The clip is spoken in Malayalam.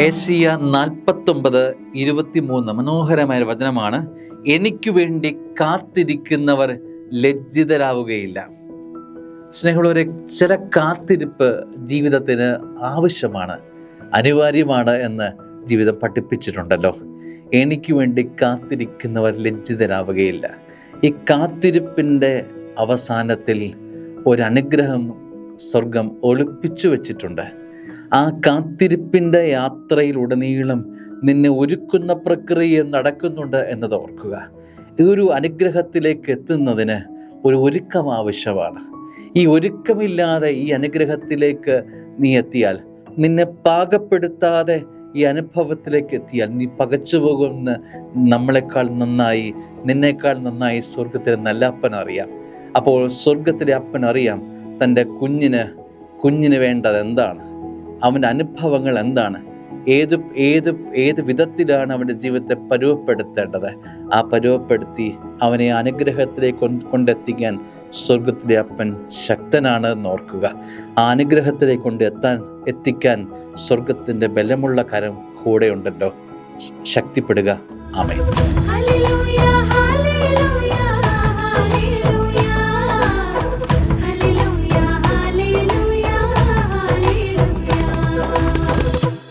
ഏശയ്യ 49:23 മനോഹരമായ വചനമാണ്. എനിക്ക് വേണ്ടി കാത്തിരിക്കുന്നവർ ലജ്ജിതരാവുകയില്ല. സ്നേഹമുള്ളവരെ, ചില കാത്തിരിപ്പ് ജീവിതത്തിന് ആവശ്യമാണ്, അനിവാര്യമാണ് എന്ന് ജീവിതം പഠിപ്പിച്ചിട്ടുണ്ടല്ലോ. എനിക്ക് വേണ്ടി കാത്തിരിക്കുന്നവർ ലജ്ജിതരാവുകയില്ല. ഈ കാത്തിരിപ്പിൻ്റെ അവസാനത്തിൽ ഒരനുഗ്രഹം സ്വർഗം ഒളിപ്പിച്ചു വച്ചിട്ടുണ്ട്. ആ കാത്തിരിപ്പിൻ്റെ യാത്രയിലുടനീളം നിന്നെ ഒരുക്കുന്ന പ്രക്രിയ നടക്കുന്നുണ്ട് എന്നത് ഓർക്കുക. ഈ ഒരു അനുഗ്രഹത്തിലേക്ക് എത്തുന്നതിന് ഒരു ഒരുക്കം ആവശ്യമാണ്. ഈ ഒരുക്കമില്ലാതെ ഈ അനുഗ്രഹത്തിലേക്ക് നീ എത്തിയാൽ, നിന്നെ പാകപ്പെടുത്താതെ ഈ അനുഭവത്തിലേക്ക് എത്തിയാൽ നീ പകച്ചു പോകുമെന്ന് നിന്നേക്കാൾ നന്നായി സ്വർഗത്തിലെ നല്ല അപ്പൻ അറിയാം. അപ്പോൾ സ്വർഗത്തിലെ അപ്പൻ അറിയാം തൻ്റെ കുഞ്ഞിന് വേണ്ടത് എന്താണ്, അവൻ്റെ അനുഭവങ്ങൾ എന്താണ്, ഏത് വിധത്തിലാണ് അവൻ്റെ ജീവിതത്തെ പരുവപ്പെടുത്തേണ്ടത്. ആ പരുവപ്പെടുത്തി അവനെ അനുഗ്രഹത്തിലേക്ക് കൊണ്ടെത്തിക്കാൻ സ്വർഗത്തിലെ അപ്പൻ ശക്തനാണ് എന്നോർക്കുക. ആ അനുഗ്രഹത്തിലേക്ക് എത്തിക്കാൻ സ്വർഗത്തിൻ്റെ ബലമുള്ള കരം കൂടെയുണ്ടല്ലോ. ശക്തിപ്പെടുക. ആമേൻ.